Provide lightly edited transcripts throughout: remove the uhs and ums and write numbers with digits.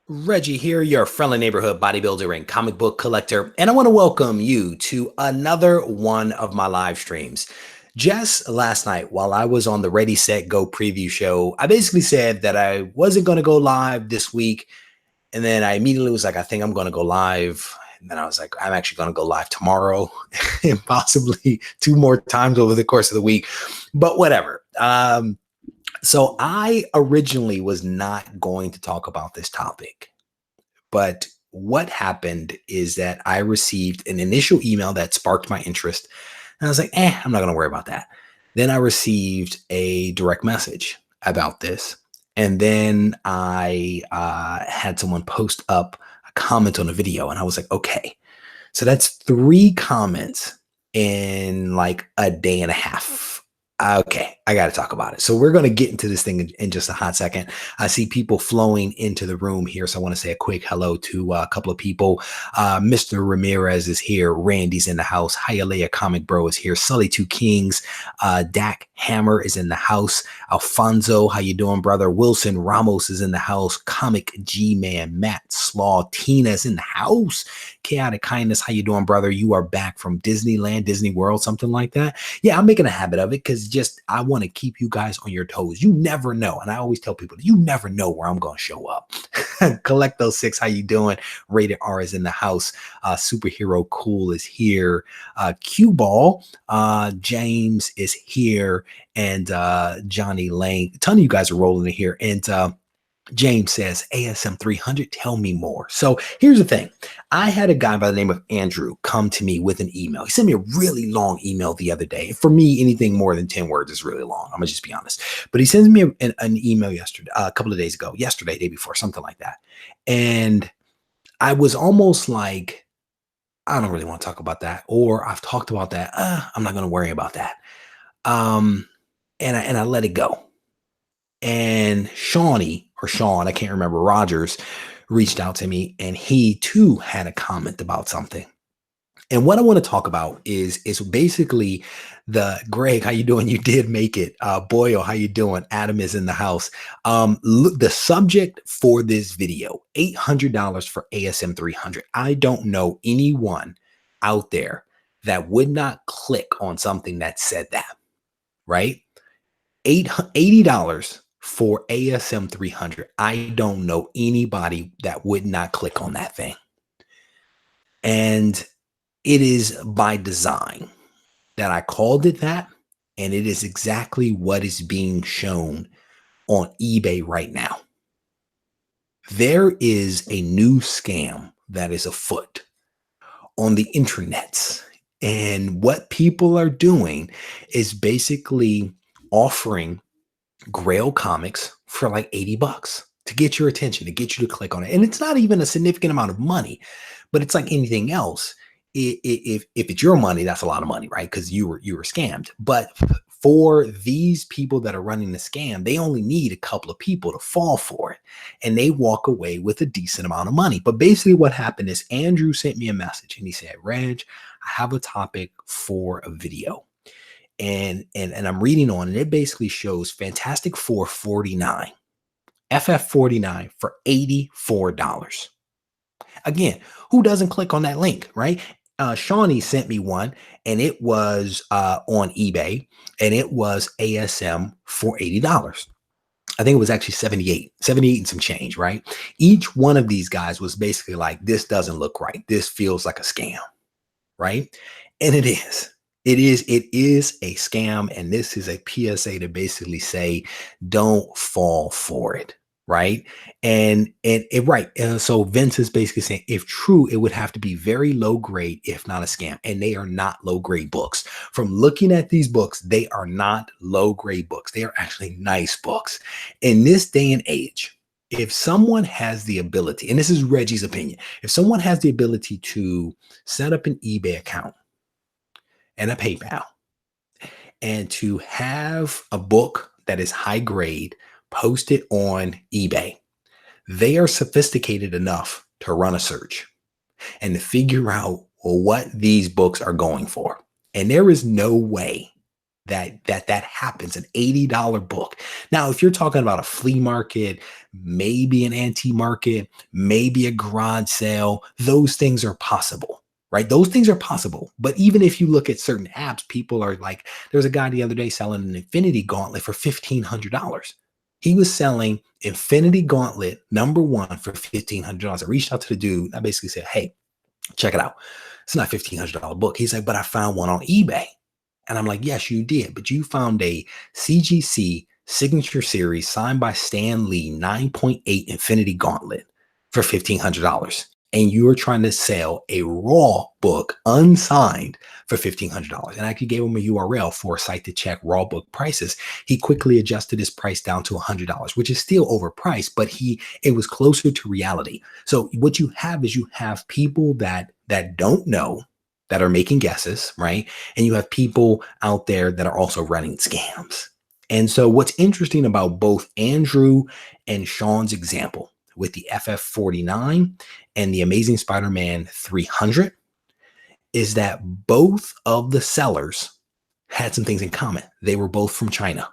Reggie here, your friendly neighborhood bodybuilder and comic book collector, and I want to welcome you to another one of my live streams. Just last night, while I was on the Ready, Set, Go preview show, I basically said that I wasn't going to go live this week, and then I immediately was like, I think I'm going to go live. And then I was like, I'm actually going to go live tomorrow and possibly two more times over the course of the week, but whatever. So I originally was not going to talk about this topic, but what happened is that I received an initial email that sparked my interest. And I was like, I'm not going to worry about that. Then I received a direct message about this. And then I had someone post up a comment on a video. And I was like, okay, so that's 3 comments in like a day and a half. Okay, I got to talk about it. So we're going to get into this thing in just a hot second. I see people flowing into the room here. So I want to say a quick hello to a couple of people. Mr. Ramirez is here. Randy's in the house. Hialeah Comic Bro is here. Sully Two Kings. Dak Hammer is in the house. Alfonso, how you doing, brother? Wilson Ramos is in the house. Comic G-Man. Matt Slaw. Tina is in the house. Chaotic Kindness, how you doing, brother? You are back from Disneyland, Disney World, something like that. Yeah, I'm making a habit of it because I want to keep you guys on your toes. You never know. And I always tell people, you never know where I'm going to show up. Collect those 6. How you doing? Rated R is in the house. Superhero Cool is here. Cue Ball, James is here. And Johnny Lane. A ton of you guys are rolling in here. And James says, ASM 300, tell me more. So here's the thing. I had a guy by the name of Andrew come to me with an email. He sent me a really long email the other day. For me, anything more than 10 words is really long. I'm going to just be honest. But he sends me an email yesterday, a couple of days ago, yesterday, day before, something like that. And I was almost like, I don't really want to talk about that. Or I've talked about that. I'm not going to worry about that. And I let it go. And Sean, I can't remember, Rogers, reached out to me and he too had a comment about something. And what I want to talk about is basically Greg, how you doing? You did make it. Boyo, how you doing? Adam is in the house. Look, the subject for this video, $800 for ASM 300. I don't know anyone out there that would not click on something that said that, right? $80 for ASM 300. I don't know anybody that would not click on that thing. And it is by design that I called it that. And it is exactly what is being shown on eBay right now. There is a new scam that is afoot on the internets. And what people are doing is basically offering Grail comics for like $80 to get your attention, to get you to click on it. And it's not even a significant amount of money, but it's like anything else. If it's your money, that's a lot of money, right? Because you were scammed. But for these people that are running the scam, they only need a couple of people to fall for it, and they walk away with a decent amount of money. But basically what happened is Andrew sent me a message and he said, Reg, I have a topic for a video. And I'm reading on, and it basically shows Fantastic Four 49, FF 49 for $84. Again, who doesn't click on that link, right? Shawnee sent me one, and it was on eBay, and it was ASM for $80. I think it was actually 78 and some change, right? Each one of these guys was basically like, this doesn't look right. This feels like a scam, right? And it is. It is a scam, and this is a PSA to basically say, don't fall for it, right? And right. So Vince is basically saying, if true, it would have to be very low grade, if not a scam. And they are not low grade books. From looking at these books, they are not low grade books. They are actually nice books. In this day and age, if someone has the ability, and this is Reggie's opinion, if someone has the ability to set up an eBay account and a PayPal, and to have a book that is high grade posted on eBay, they are sophisticated enough to run a search and to figure out what these books are going for. And there is no way that happens, an $80 book. Now, if you're talking about a flea market, maybe an antique market, maybe a garage sale, those things are possible, right? Those things are possible. But even if you look at certain apps, people are like, there's a guy the other day selling an Infinity Gauntlet for $1,500. He was selling Infinity Gauntlet #1 for $1,500. I reached out to the dude. I basically said, hey, check it out. It's not $1,500 book. He's like, but I found one on eBay. And I'm like, yes, you did. But you found a CGC Signature Series signed by Stan Lee 9.8 Infinity Gauntlet for $1,500. And you were trying to sell a raw book unsigned for $1,500. And I actually gave him a URL for a site to check raw book prices. He quickly adjusted his price down to $100, which is still overpriced, but it was closer to reality. So what you have is you have people that don't know, that are making guesses, right? And you have people out there that are also running scams. And so what's interesting about both Andrew and Sean's example with the FF49 and the Amazing Spider-Man 300 is that both of the sellers had some things in common. They were both from China.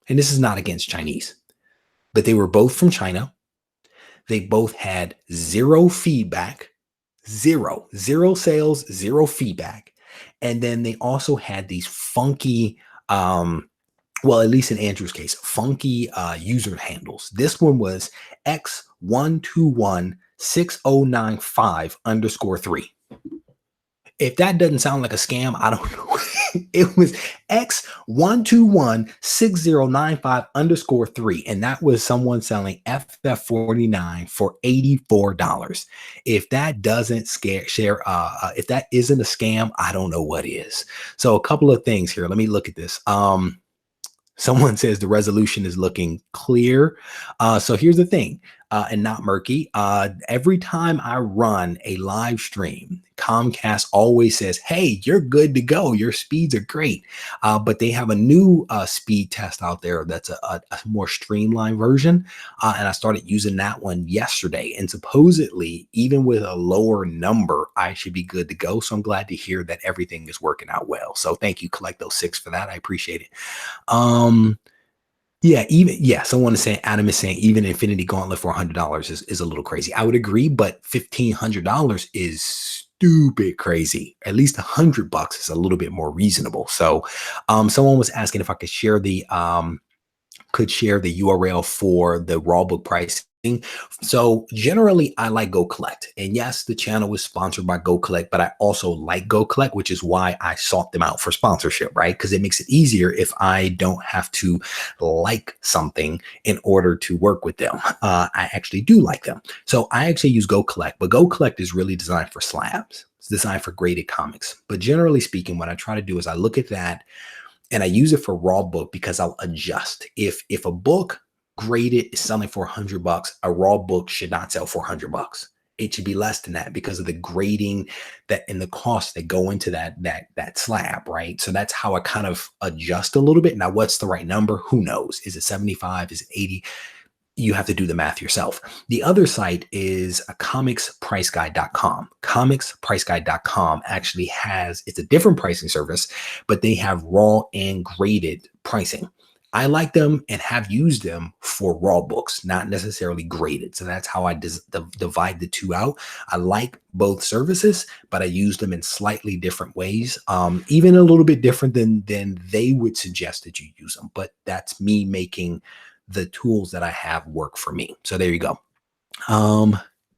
And this is not against Chinese, but they were both from China. They both had zero feedback, zero sales, zero feedback. And then they also had these funky, well, at least in Andrew's case, funky user handles. This one was X1216095_3. If that doesn't sound like a scam, I don't know. It was X1216095_3. And that was someone selling FF49 for $84. If that doesn't if that isn't a scam, I don't know what is. So a couple of things here. Let me look at this. Someone says the resolution is looking clear. So here's the thing, and not murky. Every time I run a live stream, Comcast always says, hey, you're good to go. Your speeds are great. But they have a new speed test out there that's a more streamlined version. And I started using that one yesterday. And supposedly, even with a lower number, I should be good to go. So I'm glad to hear that everything is working out well. So thank you, Collect those 6 for that. I appreciate it. Someone is saying, Adam is saying even Infinity Gauntlet for $100 is a little crazy. I would agree, but $1,500 is stupid crazy. At least $100 is a little bit more reasonable. So someone was asking if I could share the URL for the raw book pricing. So generally I like Go Collect, and yes, the channel is sponsored by Go Collect, but I also like Go Collect, which is why I sought them out for sponsorship, right? Because it makes it easier if I don't have to like something in order to work with them. I actually do like them. So I actually use Go Collect, but Go Collect is really designed for slabs. It's designed for graded comics. But generally speaking, what I try to do is I look at that and I use it for raw book because I'll adjust. If a book graded is selling for $100, a raw book should not sell for $100. It should be less than that because of the grading that and the costs that go into that slab, right? So that's how I kind of adjust a little bit. Now, what's the right number? Who knows? Is it 75? Is it 80? You have to do the math yourself. The other site is a comicspriceguide.com. Comicspriceguide.com actually it's a different pricing service, but they have raw and graded pricing. I like them and have used them for raw books, not necessarily graded. So that's how I divide the two out. I like both services, but I use them in slightly different ways, even a little bit different than they would suggest that you use them. But that's me making the tools that I have work for me. So there you go.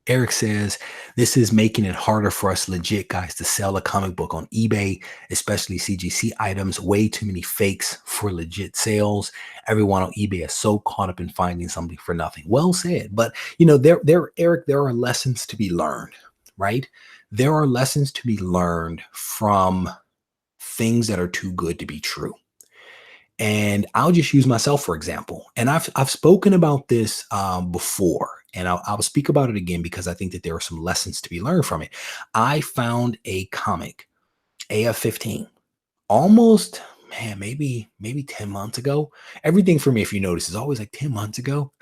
Eric says, this is making it harder for us legit guys to sell a comic book on eBay, especially CGC items. Way too many fakes for legit sales. Everyone on eBay is so caught up in finding something for nothing. Well said. But Eric, there are lessons to be learned, right? There are lessons to be learned from things that are too good to be true. And I'll just use myself, for example. And I've spoken about this before, and I'll speak about it again because I think that there are some lessons to be learned from it. I found a comic, AF15, almost, maybe 10 months ago. Everything for me, if you notice, is always like 10 months ago.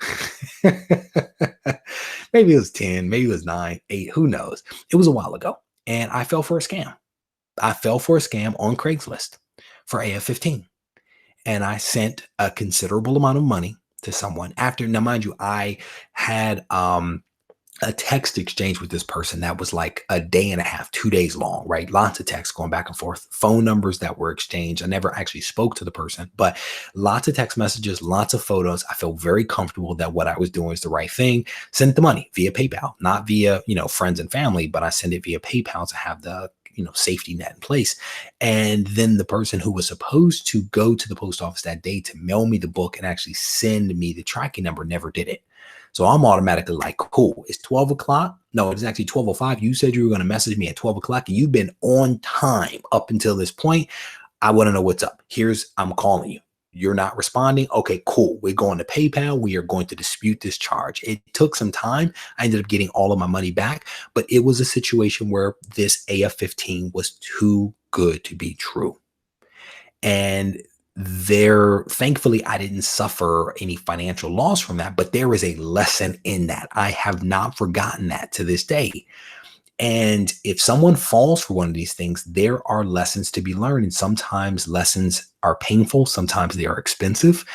Maybe it was 10, maybe it was 9, 8, who knows? It was a while ago. And I fell for a scam. I fell for a scam on Craigslist for AF15. and I sent a considerable amount of money to someone after. Now, mind you, I had a text exchange with this person that was like a day and a half, 2 days long, right? Lots of texts going back and forth, phone numbers that were exchanged. I never actually spoke to the person, but lots of text messages, lots of photos. I felt very comfortable that what I was doing is the right thing. Sent the money via PayPal, not via, friends and family, but I send it via PayPal to have the safety net in place. And then the person who was supposed to go to the post office that day to mail me the book and actually send me the tracking number never did it. So I'm automatically like, cool, it's 12 o'clock. No, it's actually 12:05. You said you were going to message me at 12 o'clock and you've been on time up until this point. I want to know what's up. I'm calling you. You're not responding. Okay, cool. We're going to PayPal. We are going to dispute this charge. It took some time. I ended up getting all of my money back, but it was a situation where this AF-15 was too good to be true. And thankfully, I didn't suffer any financial loss from that, but there is a lesson in that. I have not forgotten that to this day. And if someone falls for one of these things, there are lessons to be learned. And sometimes lessons are painful, sometimes they are expensive,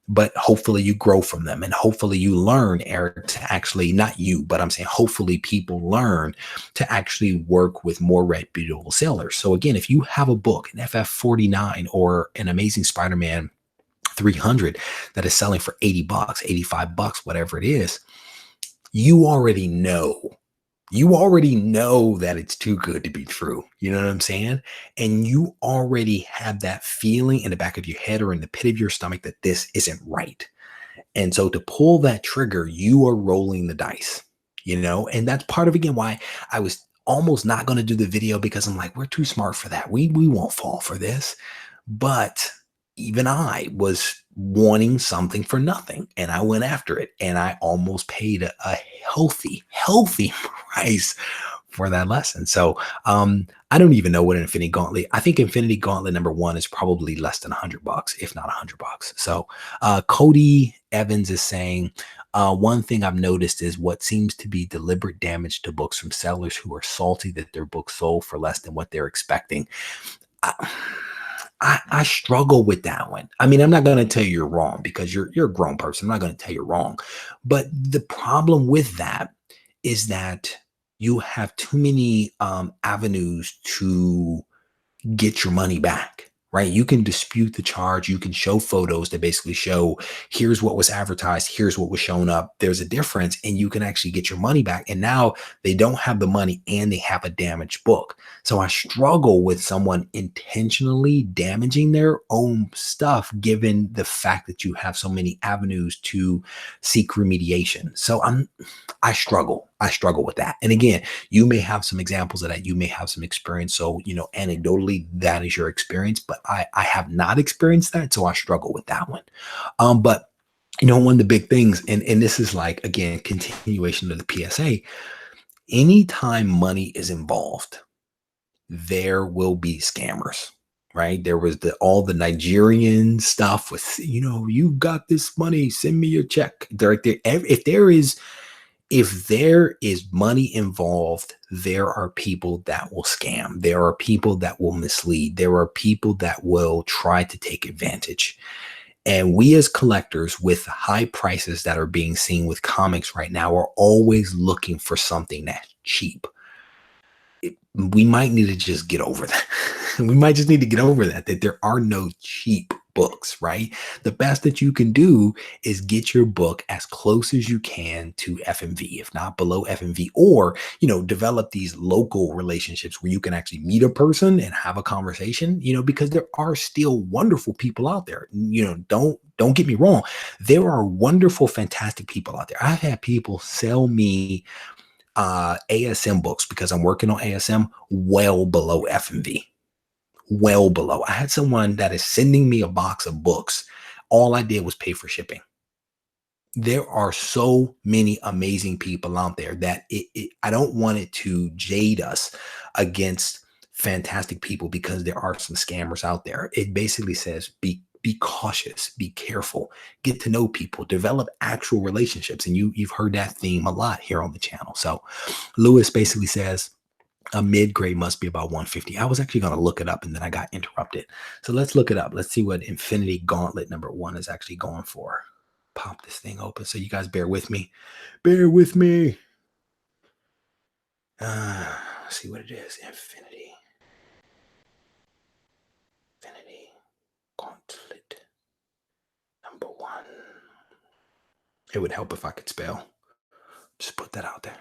but hopefully you grow from them. And hopefully you learn, Eric, to actually, not you, but I'm saying hopefully people learn to actually work with more reputable sellers. So again, if you have a book, an FF49 or an Amazing Spider-Man 300 that is selling for 80 bucks, 85 bucks, whatever it is, you already know that it's too good to be true. You know what I'm saying? And you already have that feeling in the back of your head or in the pit of your stomach that this isn't right. And so to pull that trigger, you are rolling the dice, and that's part of, again, why I was almost not going to do the video, because I'm like, we're too smart for that. We won't fall for this. But even I was wanting something for nothing, and I went after it, and I almost paid a healthy price for that lesson. So I don't even know what an Infinity Gauntlet. I think Infinity Gauntlet #1 is probably less than $100, if not $100. So Cody Evans is saying, one thing I've noticed is what seems to be deliberate damage to books from sellers who are salty that their book sold for less than what they're expecting. I struggle with that one. I mean, I'm not going to tell you you're wrong, because you're a grown person. I'm not going to tell you you're wrong. But the problem with that is that you have too many avenues to get your money back, right? You can dispute the charge. You can show photos that basically show, here's what was advertised, here's what was shown up. There's a difference, and you can actually get your money back. And now they don't have the money and they have a damaged book. So I struggle with someone intentionally damaging their own stuff, given the fact that you have so many avenues to seek remediation. So I struggle. I struggle with that. And again, you may have some examples of that. You may have some experience. So, anecdotally, that is your experience, but I have not experienced that. So I struggle with that one. But one of the big things, and this is like, again, continuation of the PSA, anytime money is involved, there will be scammers, right? There was all the Nigerian stuff with, you got this money, send me your check. Right there. If there is money involved, there are people that will scam. There are people that will mislead. There are people that will try to take advantage. And we as collectors, with high prices that are being seen with comics right now, are always looking for something that's cheap. We might need to just get over that. We might just need to get over that there are no cheap books, right? The best that you can do is get your book as close as you can to FMV, if not below FMV, or, develop these local relationships where you can actually meet a person and have a conversation, because there are still wonderful people out there. Don't get me wrong. There are wonderful, fantastic people out there. I've had people sell me ASM books, because I'm working on ASM, well below FMV. Well below. I had someone that is sending me a box of books. All I did was pay for shipping. There are so many amazing people out there that I don't want it to jade us against fantastic people, because there are some scammers out there. It basically says, be cautious, be careful, get to know people, develop actual relationships. And you've heard that theme a lot here on the channel. So Lewis basically says, A mid grade must be about 150. I was actually going to look it up and then I got interrupted. So let's look it up. Let's see what Infinity Gauntlet number one is actually going for. Pop this thing open. So you guys bear with me. Bear with me. Let's see what it is. Infinity Gauntlet number one. It would help if I could spell. Just put that out there.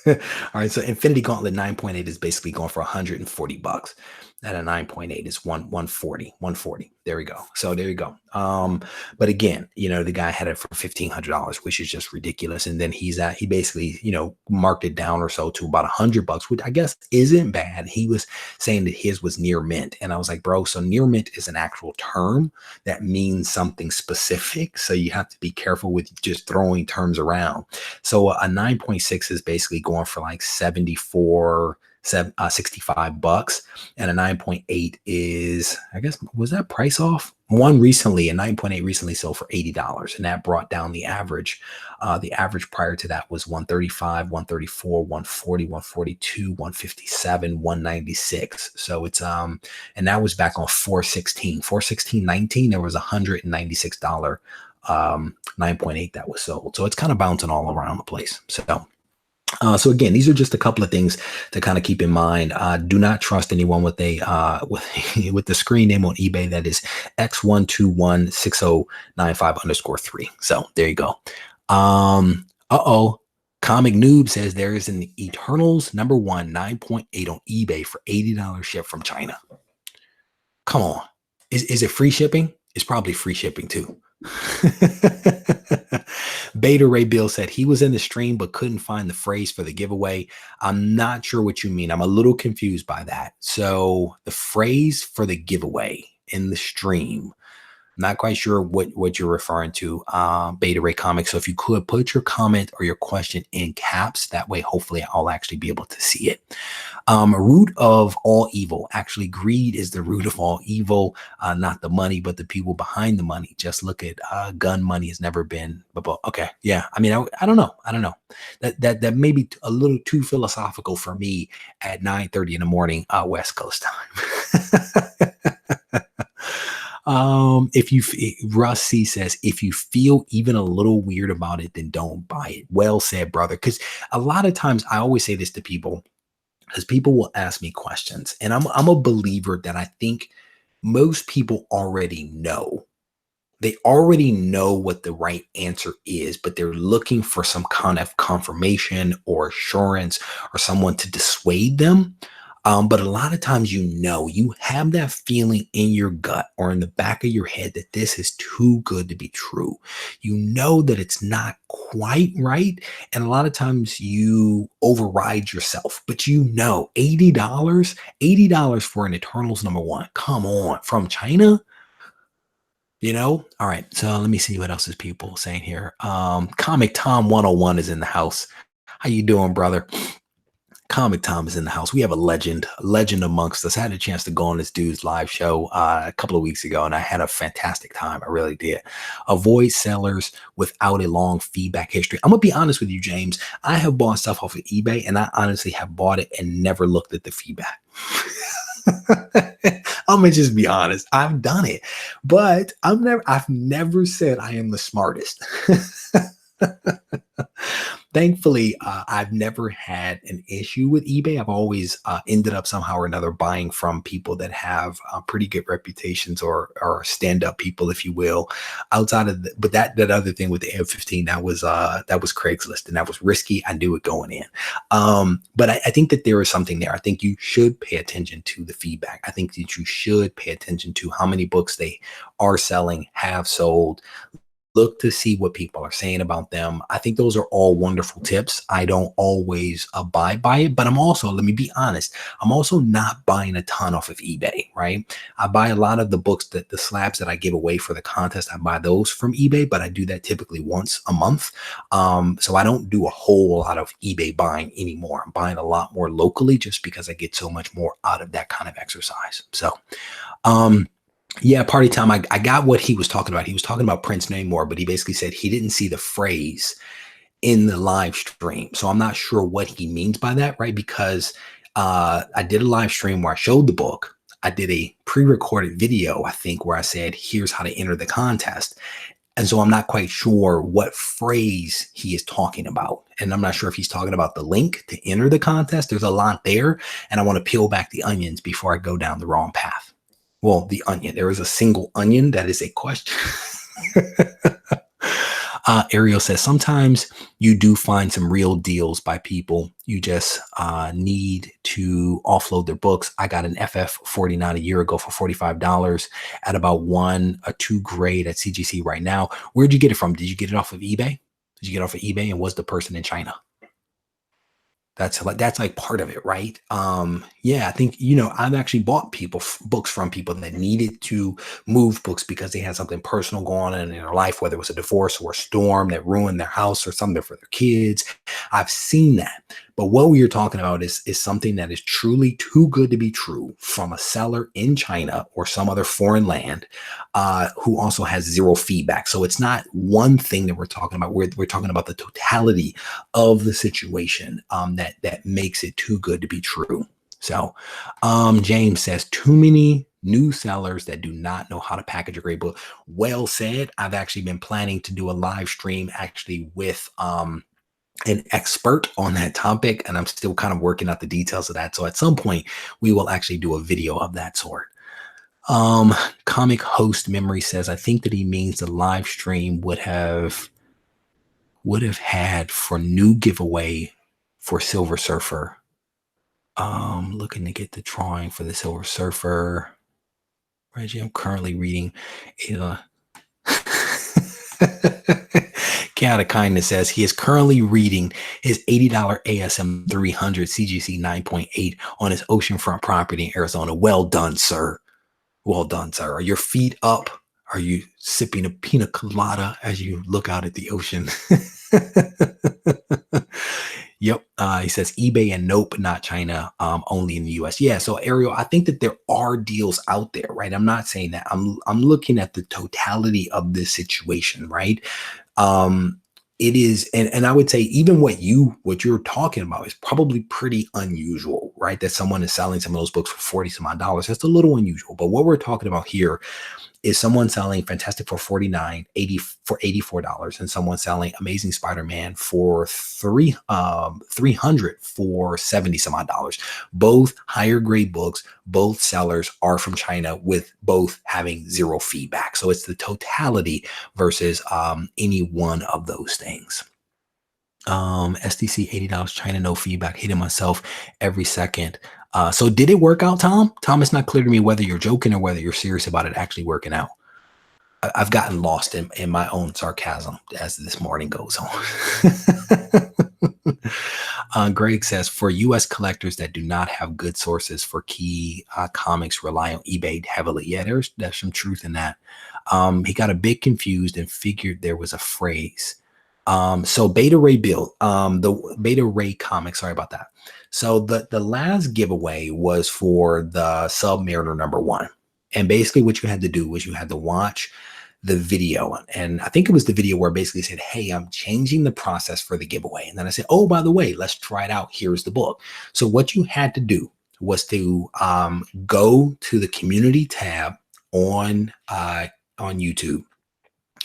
All right, so Infinity Gauntlet 9.8 is basically going for $140. At a 9.8 is 140. There we go. So there you go. But again, the guy had it for $1,500, which is just ridiculous. And then he basically, marked it down or so to about $100, which I guess isn't bad. He was saying that his was near mint. And I was like, bro, so near mint is an actual term that means something specific. So you have to be careful with just throwing terms around. So a 9.6 is basically going for like 65 bucks, and a 9.8 is, I guess, was that price off? One recently, a 9.8 recently sold for $80, and that brought down the average. The average prior to that was 135, 134, 140, 142, 157, 196. So it's and that was back on 416.19. There was $196 9.8 that was sold. So it's kind of bouncing all around the place. So again, these are just a couple of things to kind of keep in mind. Do not trust anyone with with the screen name on eBay that is X1216095_3. So there you go. Comic Noob says there is an Eternals number one 9.8 on eBay for $80 shipped from China. Come on. Is it free shipping? It's probably free shipping too. Beta Ray Bill said he was in the stream but couldn't find the phrase for the giveaway. I'm not sure what you mean. I'm a little confused by that. So the phrase for the giveaway in the stream, not quite sure what you're referring to, Beta Ray Comics. So if you could put your comment or your question in caps, that way hopefully I'll actually be able to see it. Root of all evil. Actually, greed is the root of all evil, not the money, but the people behind the money. Just look at gun money has never been. Okay, yeah. I mean, I don't know. That may be a little too philosophical for me at 9:30 in the morning, West Coast time. Russ C says, if you feel even a little weird about it, then don't buy it. Well said, brother. Because a lot of times I always say this to people, because people will ask me questions, and I'm a believer that I think most people already know. They already know what the right answer is, but they're looking for some kind of confirmation or assurance or someone to dissuade them. But a lot of times, you have that feeling in your gut or in the back of your head that this is too good to be true. You know that it's not quite right. And a lot of times you override yourself, but $80 for an Eternals number one. Come on, from China. All right. So let me see what else is people saying here. Comic Tom 101 is in the house. How you doing, brother? Comic Tom is in the house. We have a legend amongst us. I had a chance to go on this dude's live show a couple of weeks ago, and I had a fantastic time. I really did. Avoid sellers without a long feedback history. I'm going to be honest with you, James. I have bought stuff off of eBay, and I honestly have bought it and never looked at the feedback. I'm gonna just be honest. I've done it, but I've never said I am the smartest. Thankfully, I've never had an issue with eBay. I've always ended up somehow or another buying from people that have pretty good reputations or stand-up people, if you will. Outside of but that other thing with the AR-15, that was Craigslist, and that was risky. I knew it going in. But I think that there is something there. I think you should pay attention to the feedback. I think that you should pay attention to how many books they are selling, have sold. Look to see what people are saying about them. I think those are all wonderful tips. I don't always abide by it, but let me be honest, I'm also not buying a ton off of eBay, right? I buy a lot of the books, the slabs that I give away for the contest. I buy those from eBay, but I do that typically once a month. So I don't do a whole lot of eBay buying anymore. I'm buying a lot more locally just because I get so much more out of that kind of exercise. So, yeah, Party Time. I got what he was talking about. He was talking about Prince Namor, but he basically said he didn't see the phrase in the live stream. So I'm not sure what he means by that, right? Because I did a live stream where I showed the book. I did a pre-recorded video, I think, where I said, here's how to enter the contest. And so I'm not quite sure what phrase he is talking about. And I'm not sure if he's talking about the link to enter the contest. There's a lot there. And I want to peel back the onions before I go down the wrong path. Well, the onion. There is a single onion that is a question. Ariel says, sometimes you do find some real deals by people. You just need to offload their books. I got an FF49 a year ago for $45 at about 1 or 2 grade at CGC right now. Where'd you get it from? Did you get it off of eBay? Did you get it off of eBay? And was the person in China? That's like part of it, right? Yeah, I think, I've actually bought books from people that needed to move books because they had something personal going on in their life, whether it was a divorce or a storm that ruined their house or something for their kids. I've seen that. But what we are talking about is something that is truly too good to be true from a seller in China or some other foreign land who also has zero feedback. So it's not one thing that we're talking about. We're talking about the totality of the situation that makes it too good to be true. So James says, too many new sellers that do not know how to package a great book. Well said. I've actually been planning to do a live stream actually with an expert on that topic, and I'm still kind of working out the details of that. So at some point we will actually do a video of that sort. Comic host memory says, I think that he means the live stream would have had for new giveaway for Silver Surfer. Looking to get the drawing for the Silver Surfer. Reggie, I'm currently reading Cat of Kindness says he is currently reading his $80 ASM 300 CGC 9.8 on his oceanfront property in Arizona. Well done, sir. Well done, sir. Are your feet up? Are you sipping a pina colada as you look out at the ocean? Yep. He says eBay and nope, not China, only in the US. Yeah. So Ariel, I think that there are deals out there, right? I'm not saying that. I'm looking at the totality of this situation, right? It is, and I would say even what you're talking about is probably pretty unusual, right? That someone is selling some of those books for 40 some odd dollars. That's a little unusual. But what we're talking about here is someone selling Fantastic for $84, and someone selling Amazing Spider-Man for 300 for 70 some odd dollars. Both higher grade books, both sellers are from China, with both having zero feedback. So it's the totality versus any one of those things. STC $80, China, no feedback, hitting myself every second. So did it work out, Tom? Tom, it's not clear to me whether you're joking or whether you're serious about it actually working out. I've gotten lost in my own sarcasm as this morning goes on. Greg says, for U.S. collectors that do not have good sources for key comics, rely on eBay heavily. Yeah, there's some truth in that. He got a bit confused and figured there was a phrase. So Beta Ray Bill, the Beta Ray comic, sorry about that. So the last giveaway was for the Submariner #1. And basically what you had to do was you had to watch the video. And I think it was the video where I basically said, hey, I'm changing the process for the giveaway. And then I said, oh, by the way, let's try it out. Here's the book. So what you had to do was to go to the community tab on YouTube.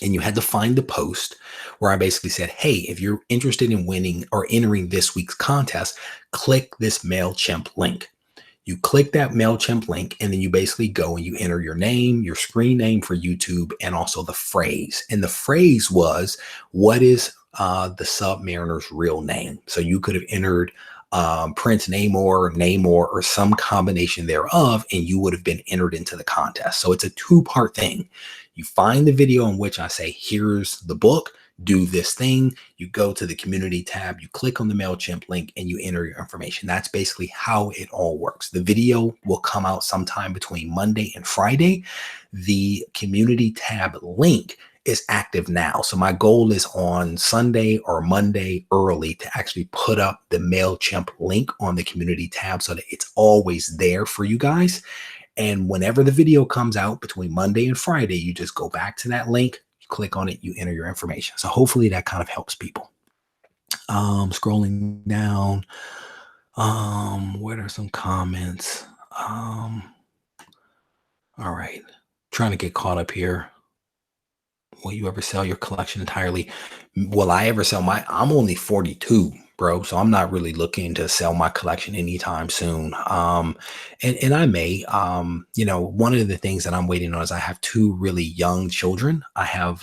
And you had to find the post where I basically said, hey, if you're interested in winning or entering this week's contest, click this MailChimp link. You click that MailChimp link, and then you basically go and you enter your name, your screen name for YouTube, and also the phrase. And the phrase was, what is the Submariner's real name? So you could have entered Prince Namor, or some combination thereof, and you would have been entered into the contest. So it's a two-part thing. You find the video in which I say, here's the book, do this thing. You go to the community tab, you click on the MailChimp link, and you enter your information. That's basically how it all works. The video will come out sometime between Monday and Friday. The community tab link is active now. So my goal is on Sunday or Monday early to actually put up the MailChimp link on the community tab so that it's always there for you guys. And whenever the video comes out between Monday and Friday, you just go back to that link, you click on it, you enter your information. So hopefully that kind of helps people. Scrolling down. What are some comments? All right. Trying to get caught up here. Will you ever sell your collection entirely? Will I ever sell my? I'm only 42, bro, so I'm not really looking to sell my collection anytime soon. And I may. One of the things that I'm waiting on is I have two really young children. I have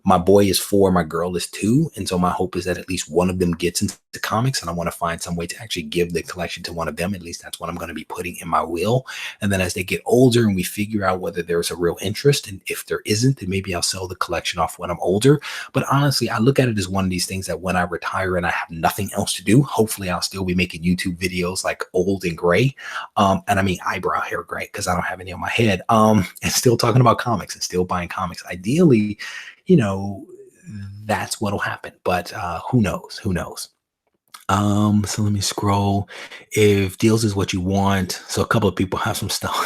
my boy is 4, my girl is 2, and so my hope is that at least one of them gets into comics, and I want to find some way to actually give the collection to one of them. At least that's what I'm going to be putting in my will. And then as they get older and we figure out whether there's a real interest, and if there isn't, then maybe I'll sell the collection off when I'm older. But honestly, I look at it as one of these things that when I retire and I have nothing else to do, hopefully I'll still be making YouTube videos like old and gray. And I mean eyebrow hair gray because I don't have any on my head. And still talking about comics and still buying comics. Ideally, you know, that's what'll happen. But who knows? Who knows? So let me scroll. If deals is what you want, so a couple of people have some stuff.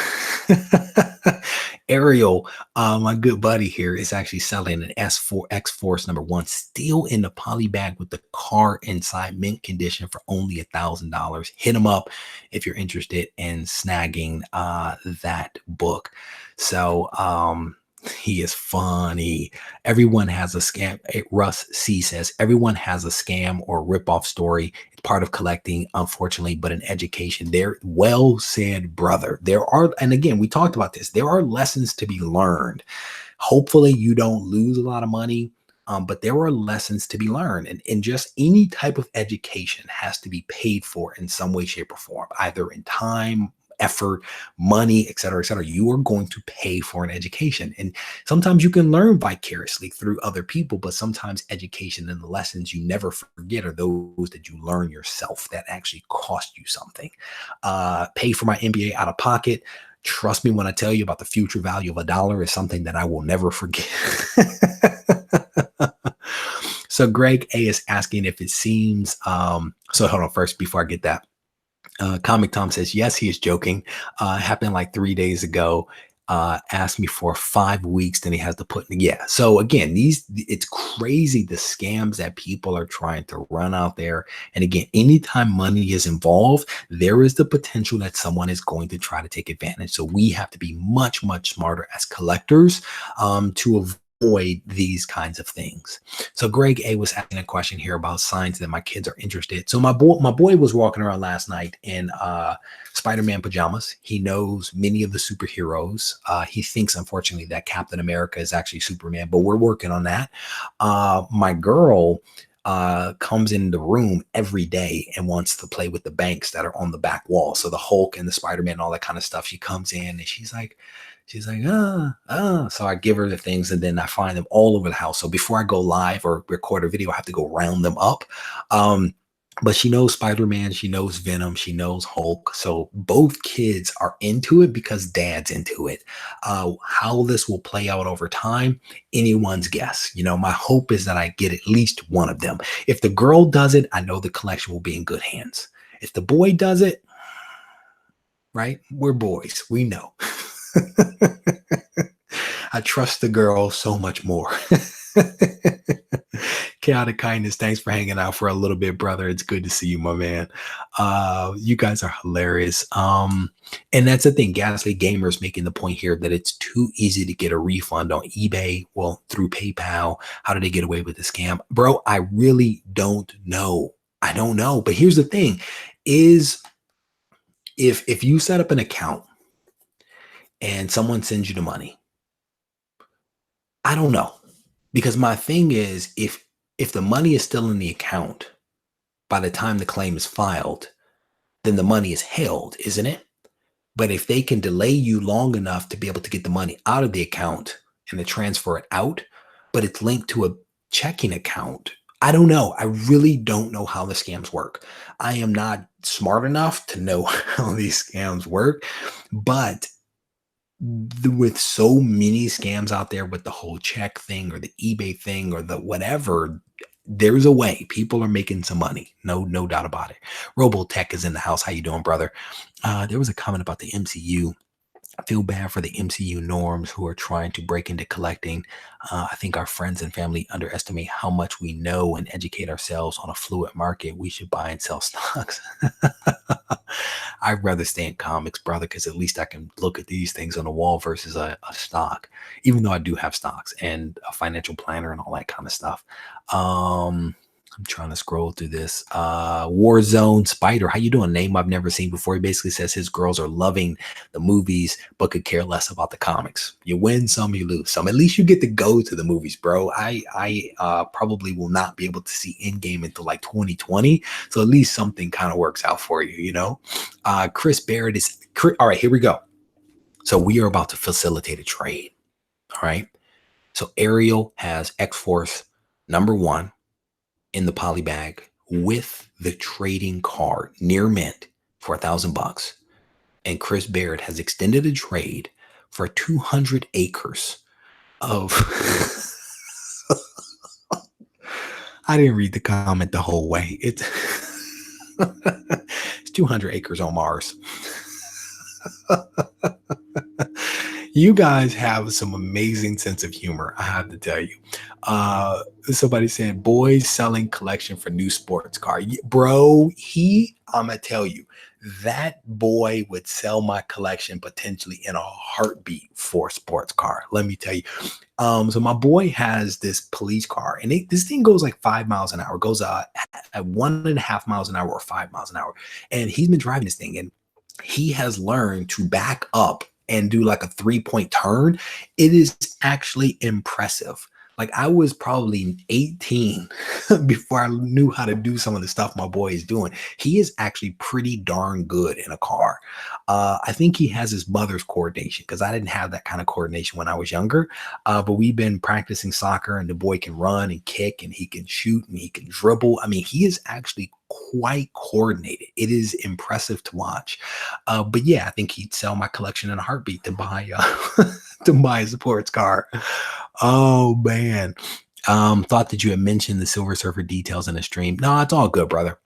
Ariel, my good buddy here, is actually selling an S4 X Force #1, still in the poly bag with the car inside, mint condition for only $1,000. Hit him up if you're interested in snagging that book. So he is funny. Everyone has a scam. Russ C says everyone has a scam or rip-off story. It's part of collecting, unfortunately, but in education, there, well said, brother. There are, and again, we talked about this, there are lessons to be learned. Hopefully you don't lose a lot of money. But there are lessons to be learned, and just any type of education has to be paid for in some way, shape, or form, either in time, effort, money, et cetera, et cetera. You are going to pay for an education. And sometimes you can learn vicariously through other people, but sometimes education and the lessons you never forget are those that you learn yourself that actually cost you something. Pay for my MBA out of pocket. Trust me when I tell you about the future value of $1 is something that I will never forget. So Greg A is asking if it seems, so hold on first before I get that. Comic Tom says, yes, he is joking. Happened like 3 days ago. Asked me for 5 weeks, then he has to put, yeah. So again, it's crazy the scams that people are trying to run out there. And again, anytime money is involved, there is the potential that someone is going to try to take advantage. So we have to be much, much smarter as collectors to avoid these kinds of things. So Greg A was asking a question here about signs that my kids are interested. So my boy was walking around last night in Spider-Man pajamas. He knows many of the superheroes. He thinks, unfortunately, that Captain America is actually Superman, but we're working on that. My girl comes in the room every day and wants to play with the banks that are on the back wall. So the Hulk and the Spider-Man and all that kind of stuff. She comes in and she's like, So I give her the things and then I find them all over the house. So before I go live or record a video, I have to go round them up. But she knows Spider-Man, she knows Venom, she knows Hulk. So both kids are into it because dad's into it. How this will play out over time, anyone's guess. My hope is that I get at least one of them. If the girl does it, I know the collection will be in good hands. If the boy does it, right? We're boys. We know. I trust the girl so much more. Chaotic Kindness, thanks for hanging out for a little bit, brother. It's good to see you, my man. You guys are hilarious. And that's the thing. Ghastly Gamers making the point here that it's too easy to get a refund on eBay. Well, through PayPal. How did they get away with the scam? Bro, I really don't know. I don't know. But here's the thing is if you set up an account and someone sends you the money, I don't know. Because my thing is, if the money is still in the account by the time the claim is filed, then the money is held, isn't it? But if they can delay you long enough to be able to get the money out of the account and to transfer it out, but it's linked to a checking account, I don't know. I really don't know how the scams work. I am not smart enough to know how these scams work, but with so many scams out there with the whole check thing or the eBay thing or the whatever, there's a way people are making some money. No doubt about it. Robotech is in the house. How you doing, brother? There was a comment about the MCU. I feel bad for the MCU norms who are trying to break into collecting. I think our friends and family underestimate how much we know and educate ourselves on a fluid market. We should buy and sell stocks. I'd rather stay in comics, brother, because at least I can look at these things on the wall versus a stock, even though I do have stocks and a financial planner and all that kind of stuff. I'm trying to scroll through this. Warzone Spider, how you doing? Name I've never seen before. He basically says his girls are loving the movies, but could care less about the comics. You win some, you lose some. At least you get to go to the movies, bro. I probably will not be able to see Endgame until like 2020. So at least something kind of works out for you, you know? Chris Barrett is, all right, here we go. So we are about to facilitate a trade. All right. So Ariel has X-Force #1 in the poly bag with the trading card near mint for $1,000. And Chris Barrett has extended a trade for 200 acres of. I didn't read the comment the whole way. It's 200 acres on Mars. You guys have some amazing sense of humor, I have to tell you. Somebody said, boys selling collection for new sports car. Bro, I'm going to tell you, that boy would sell my collection potentially in a heartbeat for a sports car. Let me tell you. So my boy has this police car, and this thing goes like 5 miles an hour, goes at 1.5 miles an hour or 5 miles an hour. And he's been driving this thing, and he has learned to back up and do like a 3-point turn. It is actually impressive. Like I was probably 18 before I knew how to do some of the stuff my boy is doing. He is actually pretty darn good in a car. I think he has his mother's coordination because I didn't have that kind of coordination when I was younger. But we've been practicing soccer, and the boy can run and kick, and he can shoot, and he can dribble. I mean, he is actually quite coordinated. It is impressive to watch. But yeah, I think he'd sell my collection in a heartbeat to buy to buy a sports car. Oh man. Thought that you had mentioned the Silver Surfer details in the stream. No, it's all good, brother.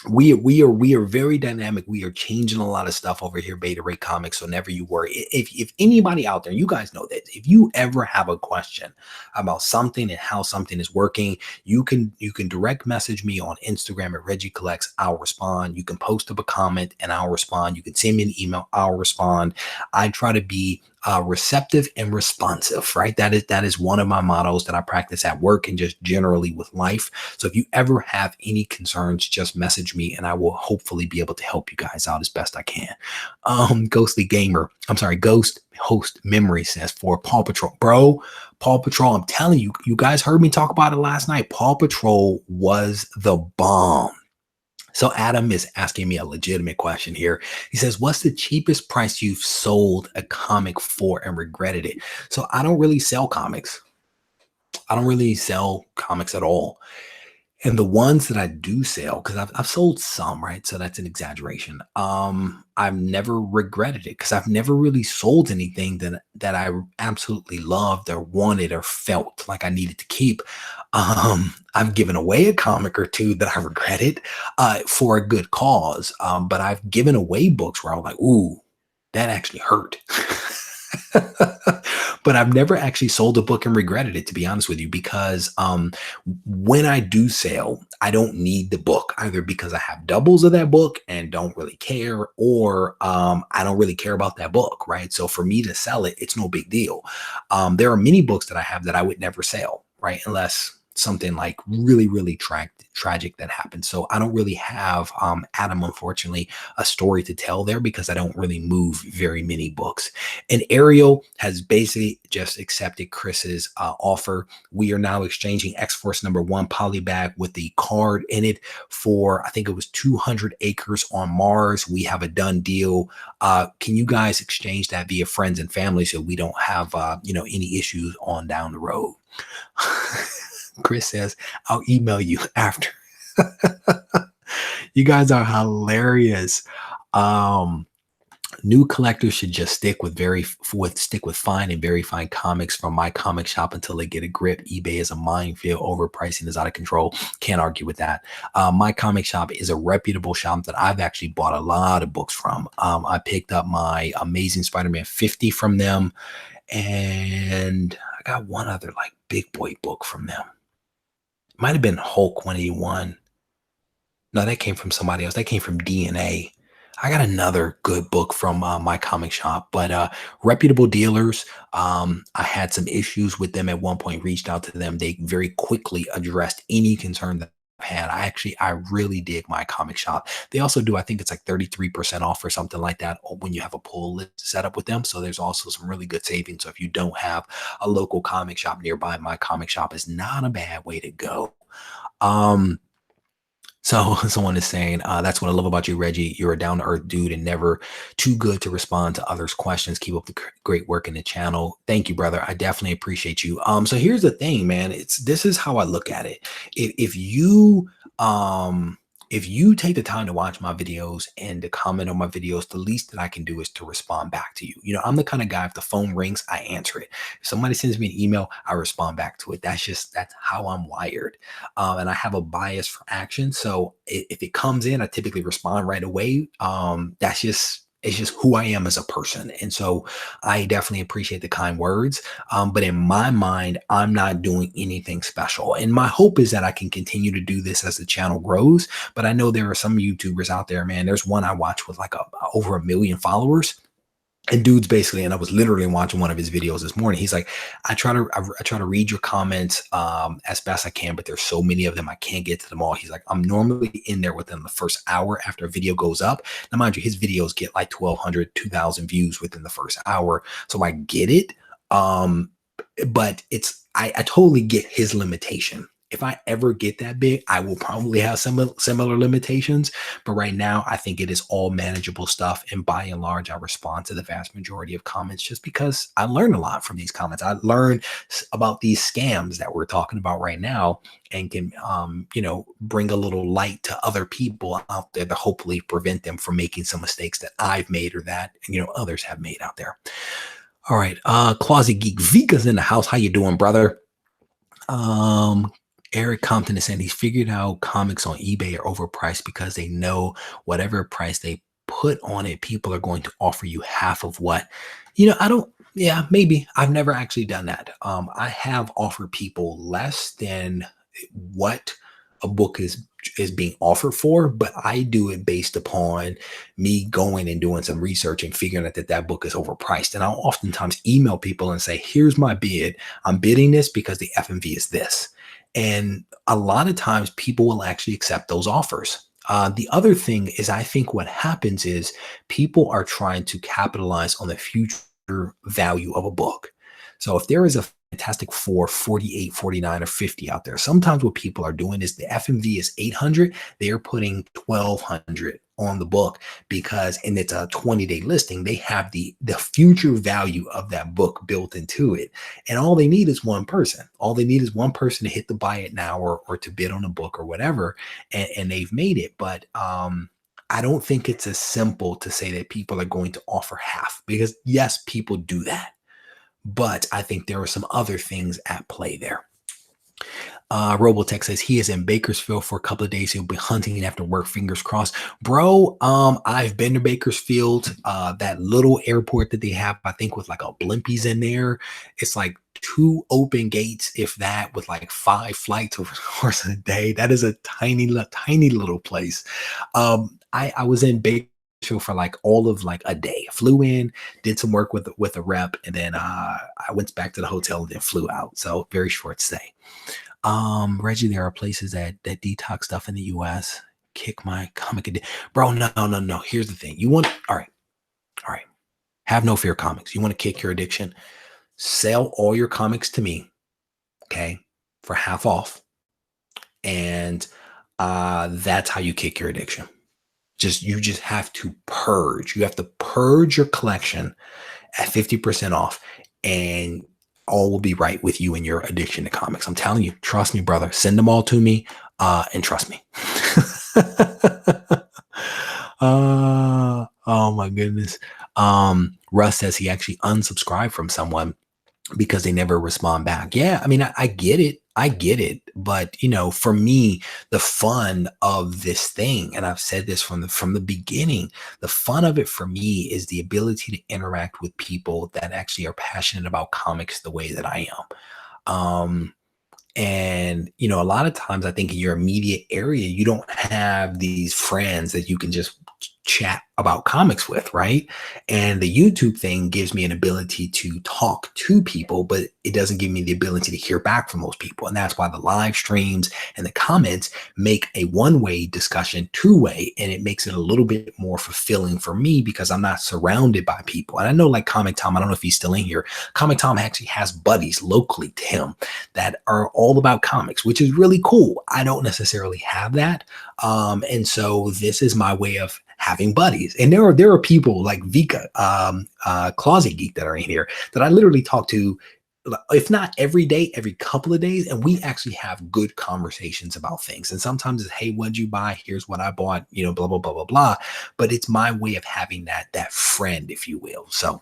We are very dynamic. We are changing a lot of stuff over here, Beta Ray Comics. So never you worry. If anybody out there, you guys know that if you ever have a question about something and how something is working, you can direct message me on Instagram at Regie Collects. I'll respond. You can post up a comment and I'll respond. You can send me an email. I'll respond. I try to be receptive and responsive, right? That is one of my mottos that I practice at work and just generally with life. So if you ever have any concerns, just message me and I will hopefully be able to help you guys out as best I can. Ghost Host Memory says for Paw Patrol. Bro, Paw Patrol, I'm telling you, you guys heard me talk about it last night. Paw Patrol was the bomb. So Adam is asking me a legitimate question here. He says, what's the cheapest price you've sold a comic for and regretted it? So I don't really sell comics. I don't really sell comics at all. And the ones that I do sell, because I've sold some, right? So that's an exaggeration. I've never regretted it because I've never really sold anything that I absolutely loved or wanted or felt like I needed to keep. I've given away a comic or two that I regretted for a good cause. But I've given away books where I was like, ooh, that actually hurt. But I've never actually sold a book and regretted it, to be honest with you, because when I do sell, I don't need the book either because I have doubles of that book and don't really care, or I don't really care about that book, right? So for me to sell it, it's no big deal. There are many books that I have that I would never sell, right? Unless something like really, really tragic that happened. So I don't really have, Adam, unfortunately, a story to tell there because I don't really move very many books. And Ariel has basically just accepted Chris's offer. We are now exchanging X-Force #1 polybag with the card in it for, I think it was 200 acres on Mars. We have a done deal. Can you guys exchange that via friends and family so we don't have, any issues on down the road? Chris says, I'll email you after. You guys are hilarious. New collectors should just stick with fine and very fine comics from my comic shop until they get a grip. eBay is a minefield. Overpricing is out of control. Can't argue with that. My comic shop is a reputable shop that I've actually bought a lot of books from. I picked up my Amazing Spider-Man 50 from them, and I got one other like big boy book from them. Might have been Hulk 181. No, that came from somebody else. That came from DNA. I got another good book from my comic shop, but reputable dealers. I had some issues with them at one point, reached out to them. They very quickly addressed any concern that I've had. I really dig my comic shop. They also do, I think it's like 33% off or something like that when you have a pull list set up with them. So there's also some really good savings. So if you don't have a local comic shop nearby, my comic shop is not a bad way to go. Um, so someone is saying, that's what I love about you, Reggie. You're a down to earth dude and never too good to respond to others' questions. Keep up the great work in the channel. Thank you, brother. I definitely appreciate you. So here's the thing, man. This is how I look at it. Um, if you take the time to watch my videos and to comment on my videos, the least that I can do is to respond back to you. You know, I'm the kind of guy, if the phone rings, I answer it. If somebody sends me an email, I respond back to it. That's how I'm wired. And I have a bias for action. So if it comes in, I typically respond right away. It's just who I am as a person. And so I definitely appreciate the kind words. But in my mind, I'm not doing anything special. And my hope is that I can continue to do this as the channel grows. But I know there are some YouTubers out there, man. There's one I watch with like over 1 million followers. And dude's basically, and I was literally watching one of his videos this morning. He's like, I try to read your comments as best I can, but there's so many of them I can't get to them all. He's like, I'm normally in there within the first hour after a video goes up. Now, mind you, his videos get like 1,200, 2,000 views within the first hour, so I get it. But I totally get his limitation. If I ever get that big, I will probably have similar limitations. But right now, I think it is all manageable stuff. And by and large, I respond to the vast majority of comments just because I learn a lot from these comments. I learn about these scams that we're talking about right now and can, bring a little light to other people out there to hopefully prevent them from making some mistakes that I've made or that, others have made out there. All right. Closet Geek Vika's in the house. How you doing, brother? Eric Compton is saying he's figured out comics on eBay are overpriced because they know whatever price they put on it, people are going to offer you half of what, yeah, maybe. I've never actually done that. I have offered people less than what a book is being offered for, but I do it based upon me going and doing some research and figuring out that book is overpriced. And I'll oftentimes email people and say, here's my bid. I'm bidding this because the FMV is this. And a lot of times people will actually accept those offers. The other thing is, I think what happens is people are trying to capitalize on the future value of a book. So if there is a Fantastic Four 48, 49, or 50 out there, sometimes what people are doing is the FMV is 800. They're putting 1,200 on the book and it's a 20-day listing. They have the future value of that book built into it. And all they need is one person. All they need is one person to hit the buy it now or to bid on a book or whatever. And they've made it. But I don't think it's as simple to say that people are going to offer half, because yes, people do that. But I think there are some other things at play there. Robotech says he is in Bakersfield for a couple of days. He'll be hunting after work. Fingers crossed, bro. I've been to Bakersfield, that little airport that they have, I think, with like a Blimpies in there. It's like 2 open gates, if that, with like 5 flights over the course of the day. That is a tiny little place. I was in Bakersfield for like all of like a day. I flew in, did some work with a rep, and then I went back to the hotel and then flew out. So very short stay. Reggie, there are places that detox stuff in the US. Kick my comic bro. No. Here's the thing. All right. Have no fear comics. You want to kick your addiction? Sell all your comics to me, okay, for half off. And that's how you kick your addiction. You just have to purge. You have to purge your collection at 50% off, and all will be right with you and your addiction to comics. I'm telling you, trust me, brother. Send them all to me, and trust me. Oh my goodness. Russ says he actually unsubscribed from someone because they never respond back. Yeah, I mean, I get it. I get it. But for me, the fun of this thing, and I've said this from the beginning, the fun of it for me is the ability to interact with people that actually are passionate about comics the way that I am. And a lot of times I think in your immediate area, you don't have these friends that you can just chat about comics with, right? And the YouTube thing gives me an ability to talk to people, but it doesn't give me the ability to hear back from those people. And that's why the live streams and the comments make a one-way discussion two-way, and it makes it a little bit more fulfilling for me because I'm not surrounded by people. And I know, like Comic Tom, I don't know if he's still in here. Comic Tom actually has buddies locally to him that are all about comics, which is really cool. I don't necessarily have that. And so this is my way of having buddies. And there are people like Vika, Closet Geek, that are in here that I literally talk to, if not every day, every couple of days. And we actually have good conversations about things. And sometimes it's, hey, what'd you buy? Here's what I bought, blah, blah, blah, blah, blah. But it's my way of having that friend, if you will. So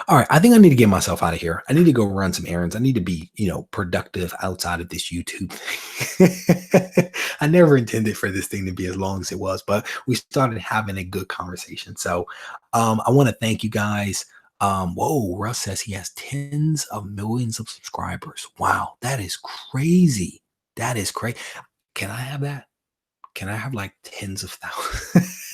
all right, I think I need to get myself out of here. I need to go run some errands. I need to be, productive outside of this YouTube thing. I never intended for this thing to be as long as it was, but we started having a good conversation. So I want to thank you guys. Whoa, Russ says he has tens of millions of subscribers. Wow, that is crazy. That is crazy. Can I have that? Can I have like tens of thousands?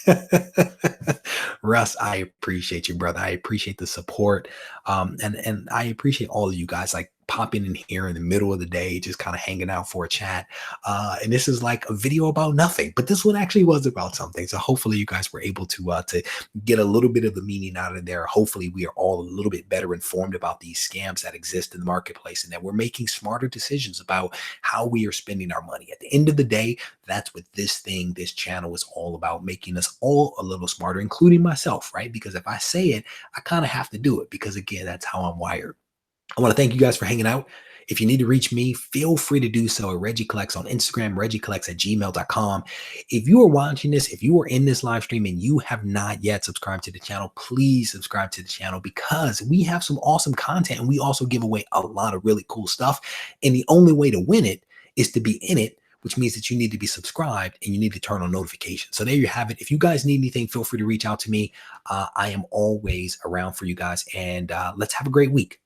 Russ, I appreciate you, brother. I appreciate the support. And I appreciate all of you guys like popping in here in the middle of the day, just kind of hanging out for a chat. And this is like a video about nothing, but this one actually was about something. So hopefully you guys were able to get a little bit of the meaning out of there. Hopefully we are all a little bit better informed about these scams that exist in the marketplace and that we're making smarter decisions about how we are spending our money. At the end of the day, that's what this channel is all about, making us all a little smarter, including myself, right? Because if I say it, I kind of have to do it because again, that's how I'm wired. I want to thank you guys for hanging out. If you need to reach me, feel free to do so at Regie Collects on Instagram, regiecollects@gmail.com. If you are watching this, if you are in this live stream and you have not yet subscribed to the channel, please subscribe to the channel because we have some awesome content and we also give away a lot of really cool stuff. And the only way to win it is to be in it, which means that you need to be subscribed and you need to turn on notifications. So there you have it. If you guys need anything, feel free to reach out to me. I am always around for you guys, and let's have a great week.